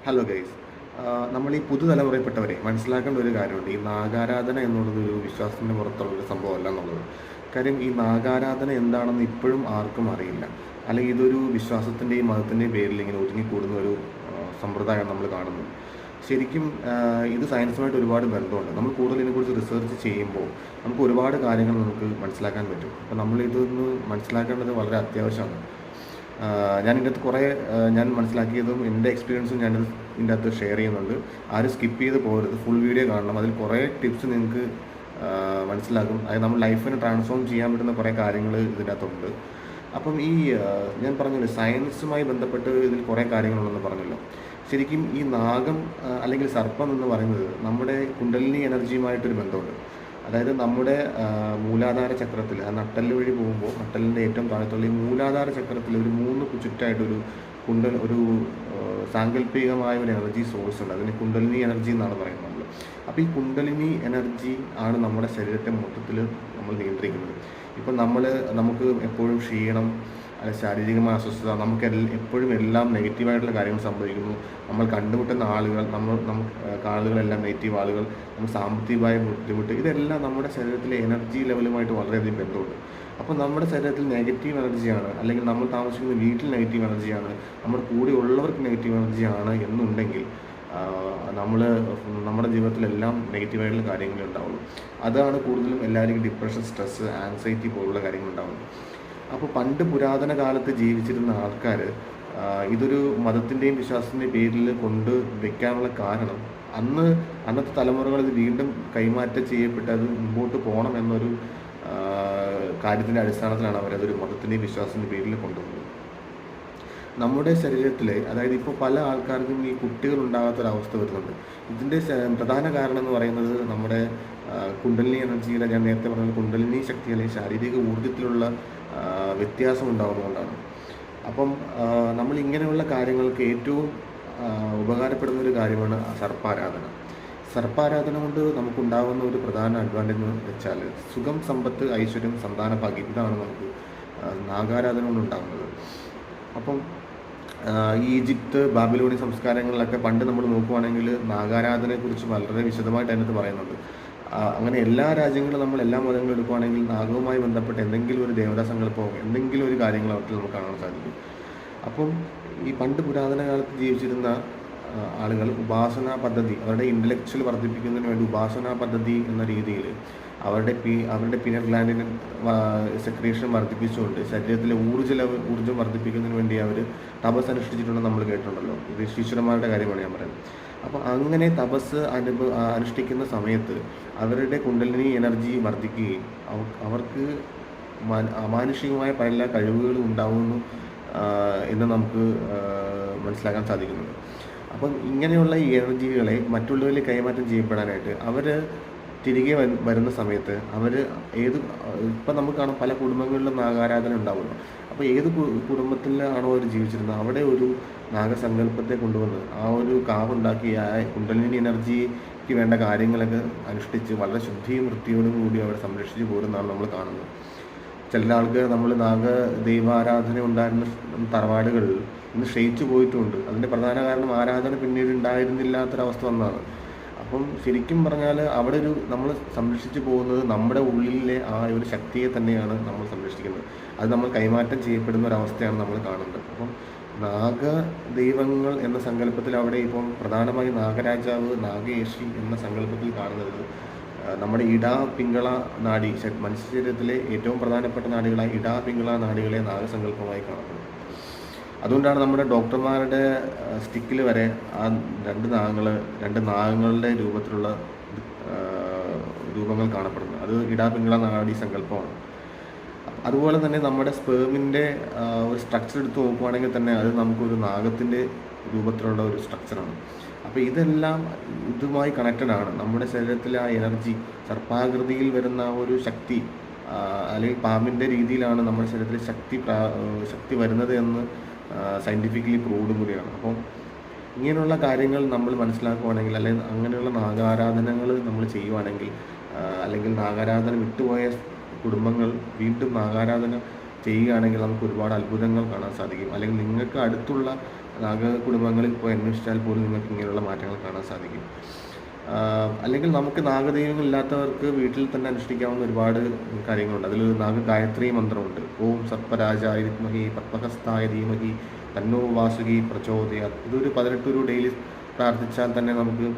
Hello guys. നമ്മൾ ഈ പുതുതലമുറയിൽപ്പെട്ടവരെ മനസ്സിലാക്കേണ്ട ഒരു കാര്യമുണ്ട്. ഈ നാഗാരാധന എന്നുള്ളത് ഒരു വിശ്വാസത്തിൻ്റെ പുറത്തുള്ളൊരു സംഭവമല്ല എന്നുള്ളത്. കാര്യം ഈ നാഗാരാധന എന്താണെന്ന് ഇപ്പോഴും ആർക്കും അറിയില്ല. അല്ലെങ്കിൽ ഇതൊരു വിശ്വാസത്തിൻ്റെയും മതത്തിൻ്റെയും പേരിൽ ഇങ്ങനെ ഒതുങ്ങിക്കൂടുന്ന ഒരു സമ്പ്രദായം നമ്മൾ കാണുന്നു. ശരിക്കും ഇത് സയൻസുമായിട്ട് ഒരുപാട് ബന്ധമുണ്ട്. നമ്മൾ കൂടുതൽ ഇതിനെക്കുറിച്ച് റിസർച്ച് ചെയ്യുമ്പോൾ നമുക്ക് ഒരുപാട് കാര്യങ്ങൾ നമുക്ക് മനസ്സിലാക്കാൻ പറ്റും. അപ്പോൾ നമ്മളിതൊന്ന് മനസ്സിലാക്കേണ്ടത് വളരെ അത്യാവശ്യമാണ്. ഞാൻ ഇതിൻ്റെ അകത്ത് കുറേ ഞാൻ മനസ്സിലാക്കിയതും എൻ്റെ എക്സ്പീരിയൻസും ഞാനിത് ഇതിൻ്റെ അകത്ത് ഷെയർ ചെയ്യുന്നുണ്ട്. ആരും സ്കിപ്പ് ചെയ്ത് പോകരുത്, ഫുൾ വീഡിയോ കാണണം. അതിൽ കുറേ ടിപ്സ് നിങ്ങൾക്ക് മനസ്സിലാക്കും. അതായത് നമ്മൾ ലൈഫിനെ ട്രാൻസ്ഫോം ചെയ്യാൻ പറ്റുന്ന കുറേ കാര്യങ്ങൾ ഇതിൻ്റെ അകത്തുണ്ട്. അപ്പം ഈ ഞാൻ പറഞ്ഞല്ലോ, സയൻസുമായി ബന്ധപ്പെട്ട് ഇതിൽ കുറേ കാര്യങ്ങളുണ്ടെന്ന് പറഞ്ഞല്ലോ. ശരിക്കും ഈ നാഗം അല്ലെങ്കിൽ സർപ്പം എന്ന് പറയുന്നത് നമ്മുടെ കുണ്ടലിനി എനർജിയുമായിട്ടൊരു ബന്ധമുണ്ട്. അതായത് നമ്മുടെ മൂലാധാര ചക്രത്തിൽ, ആ നട്ടെല്ല് വഴി പോകുമ്പോൾ നട്ടെല്ലിൻ്റെ ഏറ്റവും താഴത്തുള്ള ഈ മൂലാധാര ചക്രത്തിൽ ഒരു 3 ചുറ്റായിട്ടൊരു ഒരു സാങ്കല്പികമായ ഒരു എനർജി സോഴ്സ് ഉണ്ട്. അതിന് കുണ്ടലിനി എനർജി എന്നാണ് പറയുന്നത് നമ്മൾ. അപ്പോൾ ഈ കുണ്ടലിനി എനർജി ആണ് നമ്മുടെ ശരീരത്തെ മൊത്തത്തിൽ നമ്മൾ നിയന്ത്രിക്കുന്നത്. ഇപ്പം നമുക്ക് എപ്പോഴും ക്ഷീണം, അല്ലെങ്കിൽ ശാരീരികമായ അസ്വസ്ഥത, എപ്പോഴും എല്ലാം നെഗറ്റീവായിട്ടുള്ള കാര്യങ്ങൾ സംഭവിക്കുന്നു. നമ്മൾ കണ്ടുമുട്ടുന്ന ആളുകൾ, നമുക്ക് ആളുകളെല്ലാം നെഗറ്റീവ് ആളുകൾ, നമ്മൾ സാമ്പത്തികമായ ബുദ്ധിമുട്ട്, ഇതെല്ലാം നമ്മുടെ ശരീരത്തിലെ എനർജി ലെവലുമായിട്ട് വളരെയധികം ബന്ധമുണ്ട്. അപ്പോൾ നമ്മുടെ ശരീരത്തിൽ നെഗറ്റീവ് എനർജിയാണ്, അല്ലെങ്കിൽ നമ്മൾ താമസിക്കുന്ന വീട്ടിൽ നെഗറ്റീവ് എനർജിയാണ്, നമ്മുടെ കൂടെ ഉള്ളവർക്ക് നെഗറ്റീവ് എനർജിയാണ് എന്നുണ്ടെങ്കിൽ നമ്മുടെ ജീവിതത്തിലെല്ലാം നെഗറ്റീവായിട്ടുള്ള കാര്യങ്ങളേ ഉണ്ടാവുള്ളൂ. അതാണ് കൂടുതലും എല്ലാവർക്കും ഡിപ്രഷൻ, സ്ട്രെസ്സ്, ആൻസൈറ്റി പോലുള്ള കാര്യങ്ങൾ ഉണ്ടാവുന്നത്. അപ്പോൾ പണ്ട് പുരാതന കാലത്ത് ജീവിച്ചിരുന്ന ആൾക്കാർ ഇതൊരു മതത്തിൻ്റെയും വിശ്വാസത്തിൻ്റെയും പേരിൽ കൊണ്ട് വെക്കാനുള്ള കാരണം അന്നത്തെ തലമുറകൾ ഇത് വീണ്ടും കൈമാറ്റം ചെയ്യപ്പെട്ട് അത് മുമ്പോട്ട് പോകണം എന്നൊരു കാര്യത്തിൻ്റെ അടിസ്ഥാനത്തിലാണ് അവരതൊരു മതത്തിൻ്റെയും വിശ്വാസത്തിൻ്റെ പേരിൽ കൊണ്ടുവന്നത്. നമ്മുടെ ശരീരത്തിൽ, അതായത് ഇപ്പോൾ പല ആൾക്കാർക്കും ഈ കുട്ടികൾ ഉണ്ടാകാത്തൊരവസ്ഥ വരുന്നുണ്ട്. ഇതിൻ്റെ പ്രധാന കാരണം എന്ന് പറയുന്നത് നമ്മുടെ കുണ്ടലിനി എനർജിയിലെ, ഞാൻ നേരത്തെ പറഞ്ഞ കുണ്ടലിനി ശക്തി അല്ലെങ്കിൽ ശാരീരിക ഊർജ്ജത്തിലുള്ള വ്യത്യാസം ഉണ്ടാകുന്നതുകൊണ്ടാണ്. അപ്പം നമ്മൾ ഇങ്ങനെയുള്ള കാര്യങ്ങൾക്ക് ഏറ്റവും ഉപകാരപ്പെടുന്ന ഒരു കാര്യമാണ് സർപ്പാരാധന. സർപ്പാരാധന കൊണ്ട് നമുക്കുണ്ടാകുന്ന ഒരു പ്രധാന അഡ്വാൻറ്റേജ് എന്ന് വെച്ചാൽ സുഖം, സമ്പത്ത്, ഐശ്വര്യം, സന്താന ഭാഗ്യം, ഇതാണ് നമുക്ക് നാഗാരാധന കൊണ്ടുണ്ടാകുന്നത്. അപ്പം ഈജിപ്ത്, ബാബിലോണി സംസ്കാരങ്ങളിലൊക്കെ പണ്ട് നമ്മൾ നോക്കുവാണെങ്കിൽ നാഗാരാധനയെക്കുറിച്ച് വളരെ വിശദമായിട്ട് അതിനകത്ത് പറയുന്നുണ്ട്. അങ്ങനെ എല്ലാ രാജ്യങ്ങളും നമ്മൾ എല്ലാ മതങ്ങളും എടുക്കുകയാണെങ്കിൽ നാഗവുമായി ബന്ധപ്പെട്ട് എന്തെങ്കിലും ഒരു ദേവതാ സങ്കല്പമോ എന്തെങ്കിലും ഒരു കാര്യങ്ങൾ അവർക്ക് നമുക്ക് കാണാൻ സാധിക്കും. അപ്പം ഈ പണ്ട് പുരാതന കാലത്ത് ജീവിച്ചിരുന്ന ആളുകൾ ഉപാസനാ പദ്ധതി, അവരുടെ ഇൻ്റലക്ച്വൽ വർദ്ധിപ്പിക്കുന്നതിന് വേണ്ടി ഉപാസനാ പദ്ധതി എന്ന രീതിയിൽ അവരുടെ പിനൽ ഗ്ലാൻഡിന് സെക്രീഷൻ വർദ്ധിപ്പിച്ചുകൊണ്ട് ശരീരത്തിലെ ഊർജ്ജം വർദ്ധിപ്പിക്കുന്നതിന് വേണ്ടി അവർ തപസ് അനുഷ്ഠിച്ചിട്ടുണ്ടെന്ന് നമ്മൾ കേട്ടിട്ടുണ്ടല്ലോ. ഇത് ശിശുരന്മാരുടെ കാര്യമാണ് ഞാൻ പറയുന്നത്. അപ്പോൾ അങ്ങനെ തപസ് അനുഷ്ഠിക്കുന്ന സമയത്ത് അവരുടെ കുണ്ടലിനി എനർജി വർദ്ധിക്കുകയും അവർക്ക് അമാനുഷികമായ പല കഴിവുകളും ഉണ്ടാകുന്നു എന്ന് നമുക്ക് മനസ്സിലാക്കാൻ സാധിക്കുന്നുണ്ട്. അപ്പം ഇങ്ങനെയുള്ള ഈ എനർജികളെ മറ്റുള്ളവരിൽ കൈമാറ്റം ചെയ്യപ്പെടാനായിട്ട് അവർ തിരികെ വരുന്ന സമയത്ത് ഇപ്പം നമുക്ക് കാണാം പല കുടുംബങ്ങളിലും നാഗാരാധന ഉണ്ടാവുമല്ലോ. അപ്പോൾ ഏത് കുടുംബത്തിലാണോ അവർ ജീവിച്ചിരുന്നത് അവിടെ ഒരു നാഗസങ്കല്പത്തെ കൊണ്ടുവന്ന് ആ ഒരു കാവുണ്ടാക്കി ആ കുണ്ടലിനി എനർജിക്ക് വേണ്ട കാര്യങ്ങളൊക്കെ അനുഷ്ഠിച്ച് വളരെ ശുദ്ധിയും വൃത്തിയോടും കൂടി അവിടെ സംരക്ഷിച്ച് പോരുന്നതാണ് നമ്മൾ കാണുന്നത്. ചില ആൾക്കാർ നമ്മൾ ദൈവാരാധന ഉണ്ടായിരുന്ന തറവാടുകളിൽ ഇന്ന് ക്ഷയിച്ചു പോയിട്ടുമുണ്ട്. അതിൻ്റെ പ്രധാന കാരണം ആരാധന പിന്നീട് ഉണ്ടായിരുന്നില്ലാത്തൊരവസ്ഥ വന്നതാണ്. അപ്പം ശരിക്കും പറഞ്ഞാൽ അവിടെ നമ്മൾ സംരക്ഷിച്ചു പോകുന്നത് നമ്മുടെ ഉള്ളിലെ ആ ഒരു ശക്തിയെ തന്നെയാണ് നമ്മൾ സംരക്ഷിക്കുന്നത്. അത് നമ്മൾ കൈമാറ്റം ചെയ്യപ്പെടുന്ന ഒരവസ്ഥയാണ് നമ്മൾ കാണുന്നത്. അപ്പം നാഗദൈവങ്ങൾ എന്ന സങ്കല്പത്തിൽ അവിടെ ഇപ്പം പ്രധാനമായി നാഗരാജാവ്, നാഗേഷി എന്ന സങ്കല്പത്തിൽ കാണുന്നത് നമ്മുടെ പിംഗള നാഡി, മനുഷ്യ ശരീരത്തിലെ ഏറ്റവും പ്രധാനപ്പെട്ട നാഡികളായ പിംഗള നാഡികളെ നാഗസങ്കല്പമായി കാണപ്പെടുന്നത്. അതുകൊണ്ടാണ് നമ്മുടെ ഡോക്ടർമാരുടെ സ്റ്റിക്കിൽ വരെ ആ രണ്ട് നാഗങ്ങളുടെ രൂപത്തിലുള്ള രൂപങ്ങൾ കാണപ്പെടുന്നത്. അത് പിംഗള നാഡി സങ്കല്പമാണ്. അതുപോലെ തന്നെ നമ്മുടെ സ്പേമിൻ്റെ ഒരു സ്ട്രക്ചർ എടുത്ത് നോക്കുവാണെങ്കിൽ തന്നെ അത് നമുക്കൊരു നാഗത്തിൻ്റെ രൂപത്തിലുള്ള ഒരു സ്ട്രക്ചറാണ്. അപ്പോൾ ഇതെല്ലാം ഇതുമായി കണക്റ്റഡ് ആണ്. നമ്മുടെ ശരീരത്തിലെ ആ എനർജി, സർപ്പാകൃതിയിൽ വരുന്ന ഒരു ശക്തി അല്ലെങ്കിൽ പാമ്പിൻ്റെ രീതിയിലാണ് നമ്മുടെ ശരീരത്തിൽ ശക്തി വരുന്നത് എന്ന് സയൻറ്റിഫിക്കലി പ്രൂവ്ഡ് കൂടിയാണ്. അപ്പം ഇങ്ങനെയുള്ള കാര്യങ്ങൾ നമ്മൾ മനസ്സിലാക്കുവാണെങ്കിൽ, അല്ലെങ്കിൽ അങ്ങനെയുള്ള നാഗാരാധനകൾ നമ്മൾ ചെയ്യുവാണെങ്കിൽ, അല്ലെങ്കിൽ നാഗാരാധന വിട്ടുപോയ കുടുംബങ്ങൾ വീണ്ടും നാഗാരാധന ചെയ്യുകയാണെങ്കിൽ നമുക്ക് ഒരുപാട് അത്ഭുതങ്ങൾ കാണാൻ സാധിക്കും. അല്ലെങ്കിൽ നിങ്ങൾക്ക് അടുത്തുള്ള നാഗ കുടുംബങ്ങളിൽ പോയി അന്വേഷിച്ചാൽ പോലും നിങ്ങൾക്ക് ഇങ്ങനെയുള്ള മാറ്റങ്ങൾ കാണാൻ സാധിക്കും. അല്ലെങ്കിൽ നമുക്ക് നാഗദൈവങ്ങളില്ലാത്തവർക്ക് വീട്ടിൽ തന്നെ അനുഷ്ഠിക്കാവുന്ന ഒരുപാട് കാര്യങ്ങളുണ്ട്. അതിൽ നാഗ ഗായത്രി മന്ത്രമുണ്ട്. ഓം സർപ്പരാജായ വിദ്മഹി പത്മഹസ്തായ ധീമഹി തന്നോ വാസുകി പ്രചോദയാത്. ഇതൊരു 18 ഡെയിലി പ്രാർത്ഥിച്ചാൽ തന്നെ നമുക്ക്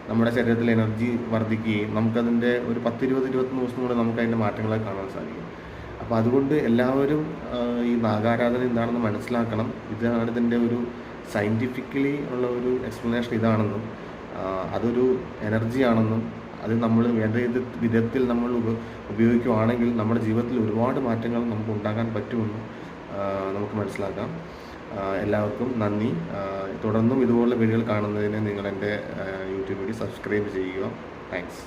നമ്മുടെ ശരീരത്തിൽ എനർജി വർദ്ധിക്കുകയും നമുക്കതിൻ്റെ ഒരു 10-20-21 ദിവസം കൊണ്ട് നമുക്ക് അതിൻ്റെ മാറ്റങ്ങളെ കാണാൻ സാധിക്കും. അപ്പോൾ അതുകൊണ്ട് എല്ലാവരും ഈ നാഗാരാധന എന്താണെന്ന് മനസ്സിലാക്കണം. ഇതാണ് ഇതിൻ്റെ ഒരു സയൻറ്റിഫിക്കലി ഉള്ള ഒരു എക്സ്പ്ലനേഷൻ ഇതാണെന്നും അതൊരു എനർജിയാണെന്നും അത് നമ്മൾ വേണ്ട വിധത്തിൽ നമ്മൾ ഉപയോഗിക്കുകയാണെങ്കിൽ നമ്മുടെ ജീവിതത്തിൽ ഒരുപാട് മാറ്റങ്ങൾ നമുക്ക് ഉണ്ടാക്കാൻ പറ്റുമെന്നും നമുക്ക് മനസ്സിലാക്കാം. എല്ലാവർക്കും നന്ദി. തുടർന്നും ഇതുപോലുള്ള വീഡിയോകൾ കാണുന്നതിന് നിങ്ങൾ എൻ്റെ യൂട്യൂബ് വീഡിയോ സബ്സ്ക്രൈബ് ചെയ്യുക. താങ്ക്സ്.